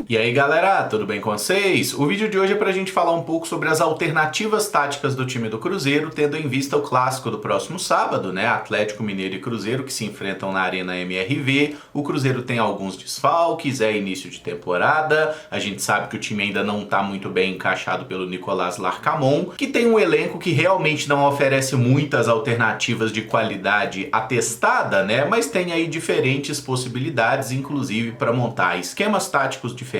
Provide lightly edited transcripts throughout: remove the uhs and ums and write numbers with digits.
E aí galera, tudo bem com vocês? O vídeo de hoje é pra gente falar um pouco sobre as alternativas táticas do time do Cruzeiro, tendo em vista o clássico do próximo sábado, né? Atlético Mineiro e Cruzeiro que se enfrentam na Arena MRV. O Cruzeiro tem alguns desfalques, é início de temporada, a gente sabe que o time ainda não tá muito bem encaixado pelo Nicolás Larcamon, que tem um elenco que realmente não oferece muitas alternativas de qualidade atestada, né? Mas tem aí diferentes possibilidades, inclusive para montar esquemas táticos diferentes,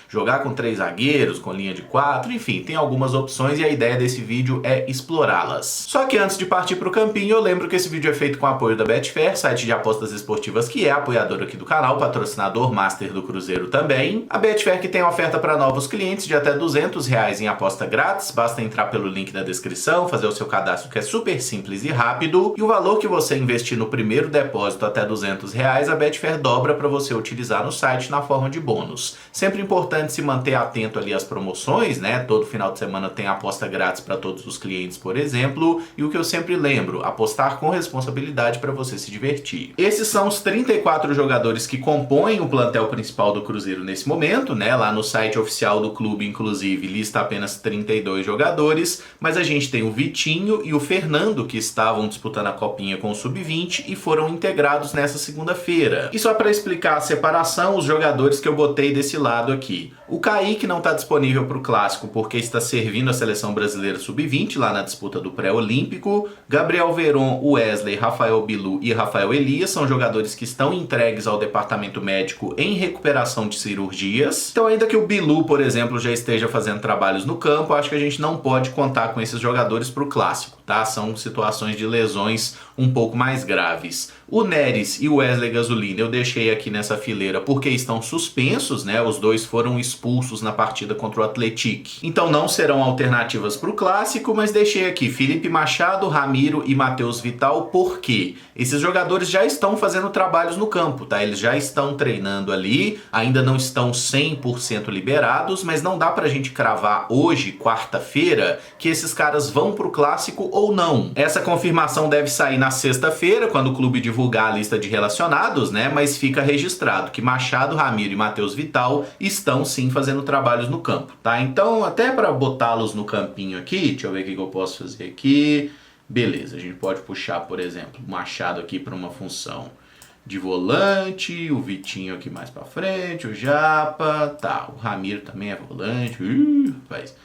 jogar com 3 zagueiros, com linha de 4, enfim, tem algumas opções e a ideia desse vídeo é explorá-las. Só que antes de partir para o campinho, eu lembro que esse vídeo é feito com apoio da Betfair, site de apostas esportivas que é apoiador aqui do canal, patrocinador master do Cruzeiro também. A Betfair que tem oferta para novos clientes de até R$200 em aposta grátis, basta entrar pelo link da descrição, fazer o seu cadastro que é super simples e rápido, e o valor que você investir no primeiro depósito até R$200, a Betfair dobra para você utilizar no site na forma de bônus. Sempre importante se manter atento ali às promoções, né? Todo final de semana tem aposta grátis para todos os clientes, por exemplo. E o que eu sempre lembro, apostar com responsabilidade para você se divertir. Esses são os 34 jogadores que compõem o plantel principal do Cruzeiro nesse momento, né? Lá no site oficial do clube, inclusive, lista apenas 32 jogadores, mas a gente tem o Vitinho e o Fernando que estavam disputando a copinha com o Sub-20 e foram integrados nessa segunda-feira. E só para explicar a separação, os jogadores que eu botei desse lado aqui. O Kaique não está disponível para o clássico porque está servindo a seleção brasileira sub-20 lá na disputa do pré-olímpico. Gabriel Veron, Wesley, Rafael Bilu e Rafael Elias são jogadores que estão entregues ao departamento médico em recuperação de cirurgias. Então, ainda que o Bilu, por exemplo, já esteja fazendo trabalhos no campo, acho que a gente não pode contar com esses jogadores para o clássico, tá? São situações de lesões um pouco mais graves. O Neres e o Wesley Gasolina eu deixei aqui nessa fileira porque estão suspensos, né? Os dois foram expulsos na partida contra o Atlético. Então não serão alternativas para o clássico, mas deixei aqui Felipe Machado, Ramiro e Matheus Vital porque esses jogadores já estão fazendo trabalhos no campo, tá? Eles já estão treinando ali, ainda não estão 100% liberados, mas não dá pra gente cravar hoje, quarta-feira, que esses caras vão pro clássico ou não. Essa confirmação deve sair na sexta-feira, quando o clube divulgar a lista de relacionados, né? Mas fica registrado que Machado, Ramiro e Matheus Vital estão sim fazendo trabalhos no campo, tá? Então, até para botá-los no campinho aqui, deixa eu ver o que eu posso fazer aqui. Beleza, a gente pode puxar, por exemplo, o Machado aqui para uma função de volante, o Vitinho aqui mais para frente, o Japa, tá, o Ramiro também é volante, rapaz.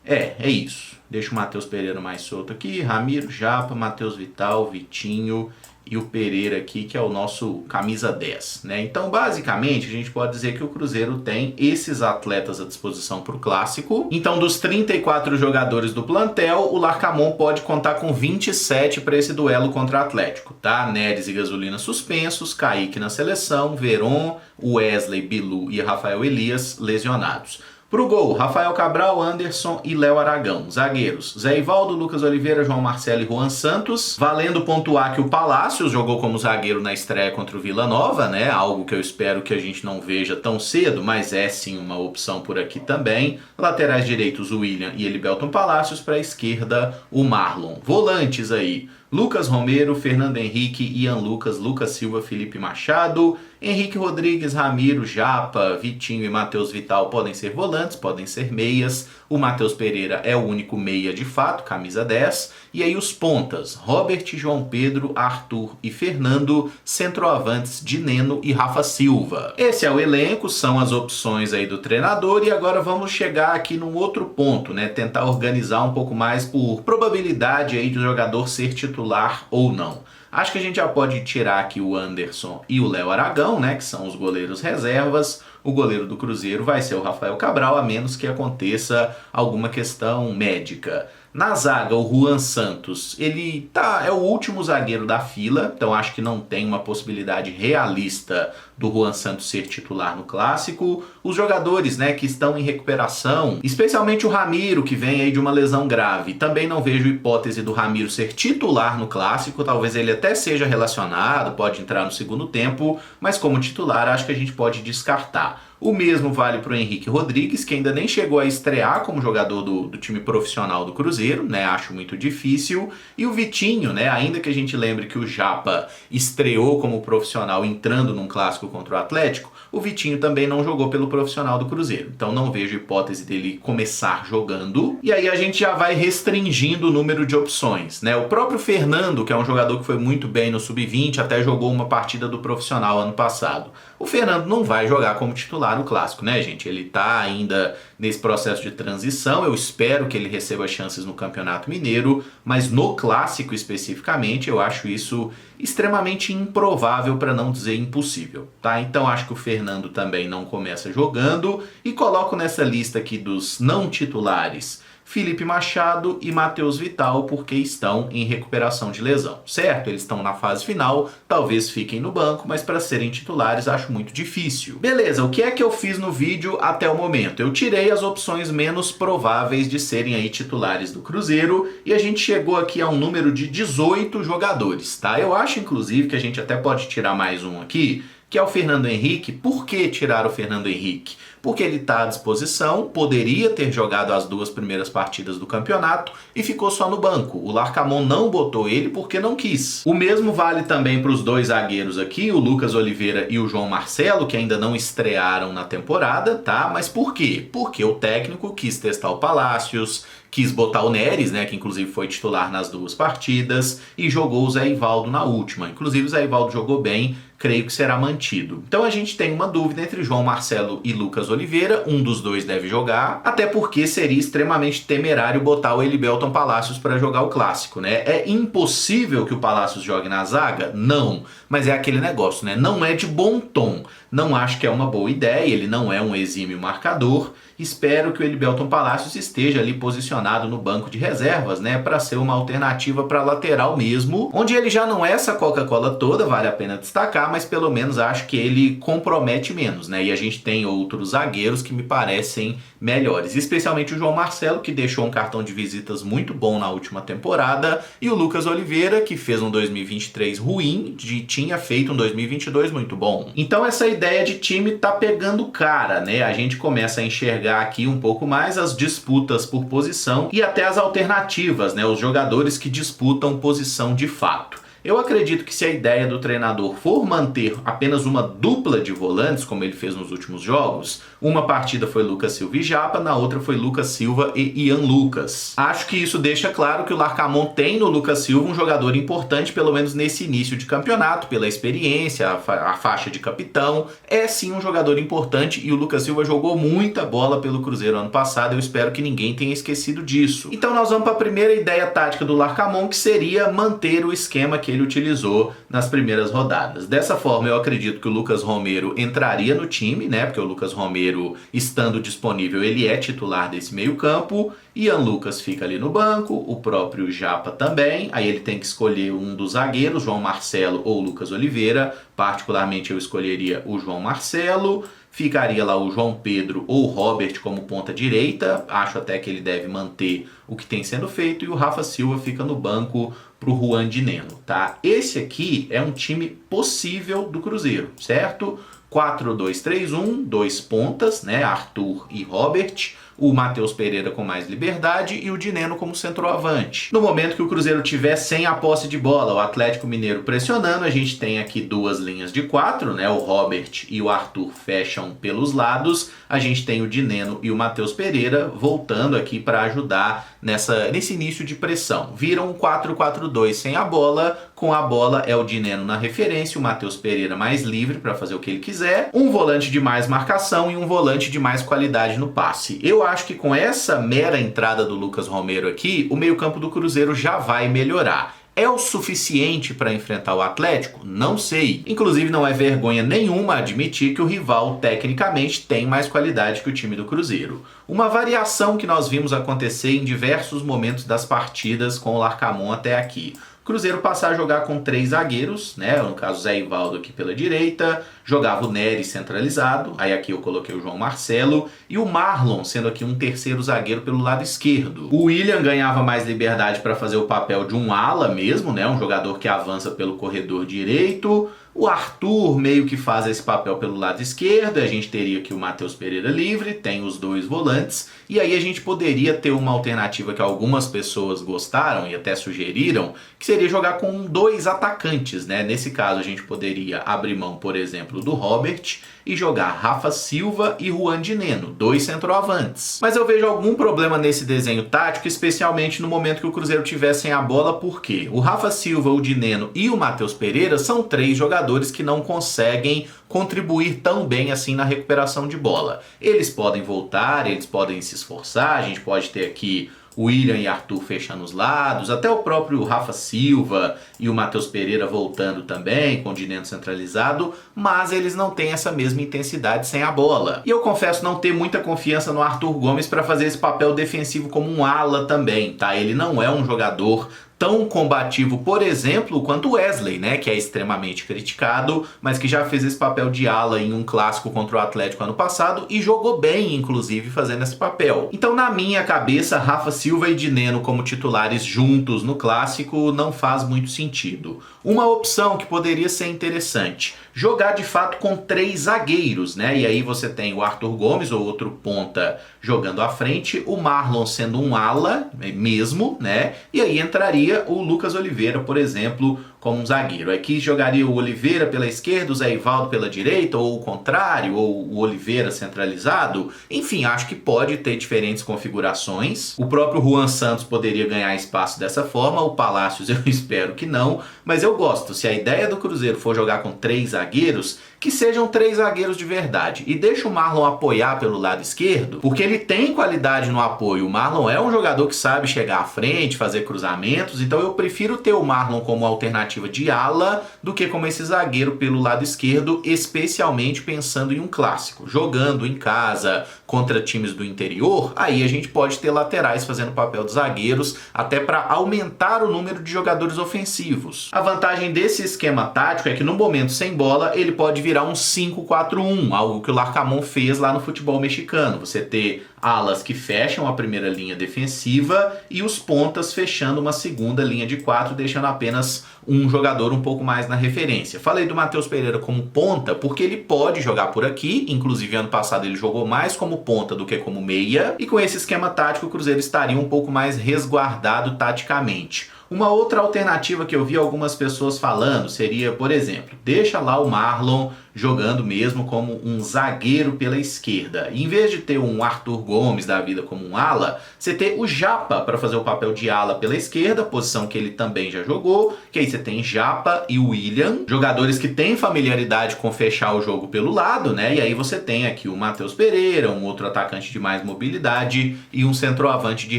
É isso. Deixa o Matheus Pereira mais solto aqui, Ramiro, Japa, Matheus Vital, Vitinho e o Pereira aqui, que é o nosso camisa 10, né? Então, basicamente, a gente pode dizer que o Cruzeiro tem esses atletas à disposição para o clássico. Então, dos 34 jogadores do plantel, o Larcamon pode contar com 27 para esse duelo contra o Atlético, tá? Neres e Gasolina suspensos, Kaique na seleção, Veron, Wesley, Bilu e Rafael Elias lesionados. Pro gol, Rafael Cabral, Anderson e Léo Aragão. Zagueiros, Zé Ivaldo, Lucas Oliveira, João Marcelo e Juan Santos. Valendo pontuar que o Palácios jogou como zagueiro na estreia contra o Vila Nova, né? Algo que eu espero que a gente não veja tão cedo, mas é sim uma opção por aqui também. Laterais direitos, o William e Elibelton Palácios. Para a esquerda, o Marlon. Volantes aí, Lucas Romero, Fernando Henrique, Ian Lucas, Lucas Silva, Felipe Machado, Henrique Rodrigues, Ramiro, Japa, Vitinho e Matheus Vital podem ser volantes, podem ser meias. O Matheus Pereira é o único meia de fato, camisa 10. E aí os pontas, Robert, João Pedro, Arthur e Fernando, centroavantes Dineno e Rafa Silva. Esse é o elenco, são as opções aí do treinador e agora vamos chegar aqui num outro ponto, né? Tentar organizar um pouco mais por probabilidade aí do jogador ser titular ou não. Acho que a gente já pode tirar aqui o Anderson e o Léo Aragão, né, que são os goleiros reservas. O goleiro do Cruzeiro vai ser o Rafael Cabral, a menos que aconteça alguma questão médica. Na zaga, o Juan Santos, ele é o último zagueiro da fila, então acho que não tem uma possibilidade realista do Juan Santos ser titular no clássico. Os jogadores, né, que estão em recuperação, especialmente o Ramiro, que vem aí de uma lesão grave, também não vejo hipótese do Ramiro ser titular no clássico, talvez ele até seja relacionado, pode entrar no segundo tempo, mas como titular acho que a gente pode descartar. O mesmo vale para o Henrique Rodrigues, que ainda nem chegou a estrear como jogador do time profissional do Cruzeiro, né? Acho muito difícil. E o Vitinho, né? Ainda que a gente lembre que o Japa estreou como profissional entrando num clássico contra o Atlético, o Vitinho também não jogou pelo profissional do Cruzeiro. Então não vejo hipótese dele começar jogando. E aí a gente já vai restringindo o número de opções, né? O próprio Fernando, que é um jogador que foi muito bem no Sub-20, até jogou uma partida do profissional ano passado. O Fernando não vai jogar como titular no clássico, né, gente? Ele tá ainda nesse processo de transição. Eu espero que ele receba chances no Campeonato Mineiro, mas no clássico especificamente eu acho isso extremamente improvável, para não dizer impossível, tá? Então acho que o Fernando também não começa jogando e coloco nessa lista aqui dos não titulares Felipe Machado e Matheus Vital, porque estão em recuperação de lesão, certo? Eles estão na fase final, talvez fiquem no banco, mas para serem titulares acho muito difícil. Beleza, o que é que eu fiz no vídeo até o momento? Eu tirei as opções menos prováveis de serem aí titulares do Cruzeiro e a gente chegou aqui a um número de 18 jogadores, tá? Eu acho, inclusive, que a gente até pode tirar mais um aqui, que é o Fernando Henrique. Por que tirar o Fernando Henrique? Porque ele está à disposição, poderia ter jogado as 2 primeiras partidas do campeonato e ficou só no banco. O Larcamón não botou ele porque não quis. O mesmo vale também para os 2 zagueiros aqui, o Lucas Oliveira e o João Marcelo, que ainda não estrearam na temporada, tá? Mas por quê? Porque o técnico quis testar o Palácios, quis botar o Neres, né, que inclusive foi titular nas 2 partidas, e jogou o Zé Ivaldo na última. Inclusive o Zé Ivaldo jogou bem, creio que será mantido. Então a gente tem uma dúvida entre João Marcelo e Lucas Oliveira, um dos 2 deve jogar, até porque seria extremamente temerário botar o Elivelton Palácios para jogar o clássico, né? É impossível que o Palácios jogue na zaga? Não, mas é aquele negócio, né? Não é de bom tom. Não acho que é uma boa ideia, ele não é um exímio marcador. Espero que o Elivelton Palácios esteja ali posicionado no banco de reservas, né, para ser uma alternativa para lateral mesmo, onde ele já não é essa Coca-Cola toda, vale a pena destacar, mas pelo menos acho que ele compromete menos, né? E a gente tem outros zagueiros que me parecem melhores, especialmente o João Marcelo, que deixou um cartão de visitas muito bom na última temporada, e o Lucas Oliveira, que fez um 2023 ruim, tinha feito um 2022 muito bom. Então essa ideia de time tá pegando cara, né? A gente começa a enxergar aqui um pouco mais as disputas por posição e até as alternativas, né? Os jogadores que disputam posição de fato. Eu acredito que se a ideia do treinador for manter apenas uma dupla de volantes, como ele fez nos últimos jogos, uma partida foi Lucas Silva e Japa, na outra foi Lucas Silva e Ian Lucas. Acho que isso deixa claro que o Larcamón tem no Lucas Silva um jogador importante, pelo menos nesse início de campeonato, pela experiência, a faixa de capitão. É sim um jogador importante e o Lucas Silva jogou muita bola pelo Cruzeiro ano passado, eu espero que ninguém tenha esquecido disso. Então nós vamos para a primeira ideia tática do Larcamón, que seria manter o esquema que ele utilizou nas primeiras rodadas. Dessa forma, eu acredito que o Lucas Romero entraria no time, né? Porque o Lucas Romero, estando disponível, ele é titular desse meio-campo. Ian Lucas fica ali no banco, o próprio Japa também. Aí ele tem que escolher um dos zagueiros, João Marcelo ou Lucas Oliveira. Particularmente, eu escolheria o João Marcelo. Ficaria lá o João Pedro ou o Robert como ponta direita. Acho até que ele deve manter o que tem sendo feito. E o Rafa Silva fica no banco pro Juan Dinenno, tá? Esse aqui é um time possível do Cruzeiro, certo? 4-2-3-1, 2 pontas, né? Arthur e Robert. O Matheus Pereira com mais liberdade e o Dinenno como centroavante. No momento que o Cruzeiro tiver sem a posse de bola, o Atlético Mineiro pressionando, a gente tem aqui 2 linhas de 4, né? O Robert e o Arthur fecham pelos lados. A gente tem o Dinenno e o Matheus Pereira voltando aqui para ajudar nesse início de pressão. Viram um 4-4-2 sem a bola. Com a bola é o Dinenno na referência, o Matheus Pereira mais livre para fazer o que ele quiser. Um volante de mais marcação e um volante de mais qualidade no passe. Eu acho que com essa mera entrada do Lucas Romero aqui, o meio-campo do Cruzeiro já vai melhorar. É o suficiente para enfrentar o Atlético? Não sei. Inclusive não é vergonha nenhuma admitir que o rival tecnicamente tem mais qualidade que o time do Cruzeiro. Uma variação que nós vimos acontecer em diversos momentos das partidas com o Larcamón até aqui. Cruzeiro passar a jogar com 3 zagueiros, né? No caso, Zé Ivaldo aqui pela direita, jogava o Neres centralizado, aí aqui eu coloquei o João Marcelo, e o Marlon sendo aqui um terceiro zagueiro pelo lado esquerdo. O William ganhava mais liberdade para fazer o papel de um ala mesmo, né? Um jogador que avança pelo corredor direito. O Arthur meio que faz esse papel pelo lado esquerdo, a gente teria aqui o Matheus Pereira livre, tem os dois volantes, e aí a gente poderia ter uma alternativa que algumas pessoas gostaram e até sugeriram, que seria jogar com dois atacantes, né? Nesse caso a gente poderia abrir mão, por exemplo, do Robert e jogar Rafa Silva e Juan Dinenno, dois centroavantes. Mas eu vejo algum problema nesse desenho tático, especialmente no momento que o Cruzeiro tiver sem a bola, porque o Rafa Silva, o Dinenno e o Matheus Pereira são três jogadores que não conseguem contribuir tão bem assim na recuperação de bola. Eles podem voltar, eles podem se esforçar, a gente pode ter aqui o William e Arthur fechando os lados, até o próprio Rafa Silva e o Matheus Pereira voltando também, com o Dinenno centralizado, mas eles não têm essa mesma intensidade sem a bola. E eu confesso não ter muita confiança no Arthur Gomes para fazer esse papel defensivo como um ala também, tá? Ele não é um jogador tão combativo, por exemplo, quanto o Wesley, né, que é extremamente criticado, mas que já fez esse papel de ala em um clássico contra o Atlético ano passado e jogou bem, inclusive, fazendo esse papel. Então, na minha cabeça, Rafa Silva e Dinenno como titulares juntos no clássico não faz muito sentido. Uma opção que poderia ser interessante, jogar de fato com três zagueiros, né? E aí você tem o Arthur Gomes, ou outro ponta, jogando à frente, o Marlon sendo um ala mesmo, né? E aí entraria o Lucas Oliveira, por exemplo, como um zagueiro. Aqui jogaria o Oliveira pela esquerda, o Zé Ivaldo pela direita, ou o contrário, ou o Oliveira centralizado. Enfim, acho que pode ter diferentes configurações. O próprio Juan Santos poderia ganhar espaço dessa forma, o Palácios eu espero que não, mas eu gosto. Se a ideia do Cruzeiro for jogar com três zagueiros, que sejam três zagueiros de verdade. E deixa o Marlon apoiar pelo lado esquerdo, porque ele tem qualidade no apoio. O Marlon é um jogador que sabe chegar à frente, fazer cruzamentos, então eu prefiro ter o Marlon como alternativa de ala do que como esse zagueiro pelo lado esquerdo, especialmente pensando em um clássico. Jogando em casa contra times do interior, aí a gente pode ter laterais fazendo o papel de zagueiros, até para aumentar o número de jogadores ofensivos. A vantagem desse esquema tático é que no momento sem bola, ele pode virar um 5-4-1, algo que o Larcamón fez lá no futebol mexicano. Você ter alas que fecham a primeira linha defensiva e os pontas fechando uma segunda linha de 4, deixando apenas um jogador um pouco mais na referência. Falei do Matheus Pereira como ponta porque ele pode jogar por aqui, inclusive ano passado ele jogou mais como ponta do que como meia, e com esse esquema tático o Cruzeiro estaria um pouco mais resguardado taticamente. Uma outra alternativa que eu vi algumas pessoas falando seria, por exemplo, deixa lá o Marlon jogando mesmo como um zagueiro pela esquerda. E em vez de ter um Arthur Gomes da vida como um ala, você ter o Japa para fazer o papel de ala pela esquerda, posição que ele também já jogou, que aí você tem Japa e William, jogadores que têm familiaridade com fechar o jogo pelo lado, né? E aí você tem aqui o Matheus Pereira, um outro atacante de mais mobilidade e um centroavante de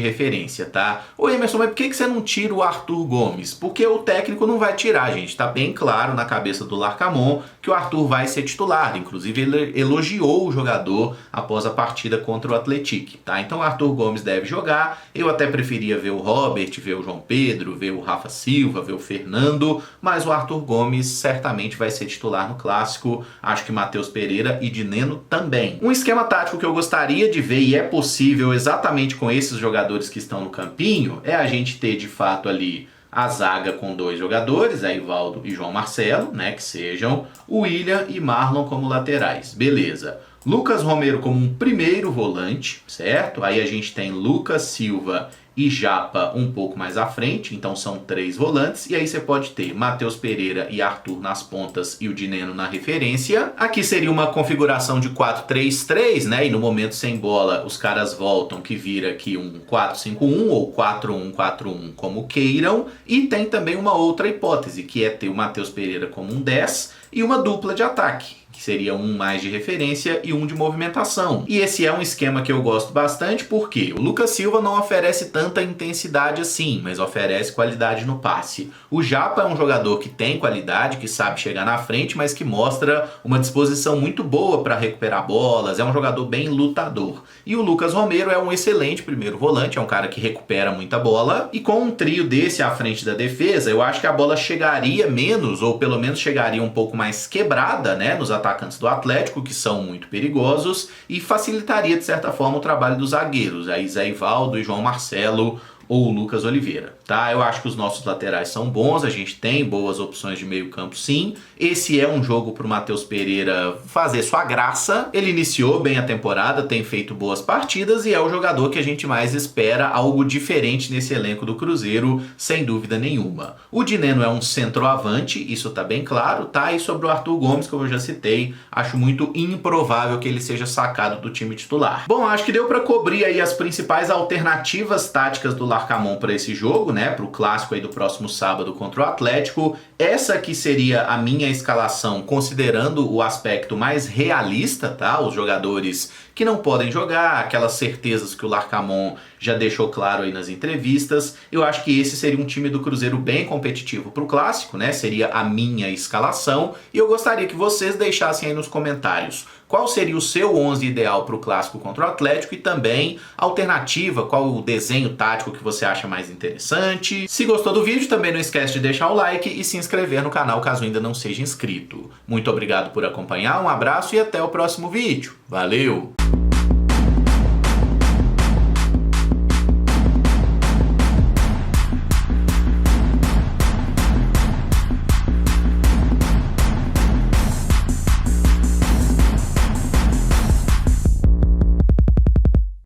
referência, tá? Ô Emerson, mas por que você não tira o Arthur Gomes? Porque o técnico não vai tirar, gente. Tá bem claro na cabeça do Larcamón que o Arthur vai ser titular. Inclusive ele elogiou o jogador após a partida contra o Atlético, tá? Então o Arthur Gomes deve jogar. Eu até preferia ver o Robert, ver o João Pedro, ver o Rafa Silva, ver o Fernando, mas o Arthur Gomes certamente vai ser titular no clássico. Acho que Matheus Pereira e Dinenno também. Um esquema tático que eu gostaria de ver, e é possível exatamente com esses jogadores que estão no campinho, é a gente ter de fato ali a zaga com dois jogadores, Zé Ivaldo e João Marcelo, né, que sejam o William e Marlon como laterais. Beleza. Lucas Romero como um primeiro volante, certo? Aí a gente tem Lucas Silva e Japa um pouco mais à frente, então são três volantes, e aí você pode ter Matheus Pereira e Arthur nas pontas e o Dinenno na referência. Aqui seria uma configuração de 4-3-3, né, e no momento sem bola os caras voltam, que vira aqui um 4-5-1 ou 4-1-4-1, como queiram, e tem também uma outra hipótese, que é ter o Matheus Pereira como um 10 e uma dupla de ataque, que seria um mais de referência e um de movimentação. E esse é um esquema que eu gosto bastante porque o Lucas Silva não oferece tanta intensidade assim, mas oferece qualidade no passe. O Japa é um jogador que tem qualidade, que sabe chegar na frente, mas que mostra uma disposição muito boa para recuperar bolas, é um jogador bem lutador. E o Lucas Romero é um excelente primeiro volante, é um cara que recupera muita bola, e com um trio desse à frente da defesa, eu acho que a bola chegaria menos, ou pelo menos chegaria um pouco mais quebrada, né, nos atacantes do Atlético, que são muito perigosos, e facilitaria de certa forma o trabalho dos zagueiros, aí Zé Ivaldo e João Marcelo ou o Lucas Oliveira. tá? Eu acho que os nossos laterais são bons, a gente tem boas opções de meio campo sim. Esse é um jogo pro Matheus Pereira fazer sua graça. Ele iniciou bem a temporada, tem feito boas partidas e é o jogador que a gente mais espera algo diferente nesse elenco do Cruzeiro, sem dúvida nenhuma. O Dineno é um centroavante, isso tá bem claro, tá? E sobre o Arthur Gomes, como eu já citei, acho muito improvável que ele seja sacado do time titular. Bom, acho que deu para cobrir aí as principais alternativas táticas do Larcamón para esse jogo, né? Para o clássico aí do próximo sábado contra o Atlético. Essa aqui seria a minha escalação, considerando o aspecto mais realista, tá? Os jogadores que não podem jogar, aquelas certezas que o Larcamón já deixou claro aí nas entrevistas. Eu acho que esse seria um time do Cruzeiro bem competitivo para o clássico, né? Seria a minha escalação. E eu gostaria que vocês deixassem aí nos comentários qual seria o seu 11 ideal para o clássico contra o Atlético e também alternativa, qual o desenho tático que você acha mais interessante. Se gostou do vídeo, também não esquece de deixar o like e se inscrever no canal caso ainda não seja inscrito. Muito obrigado por acompanhar, um abraço e até o próximo vídeo. Valeu!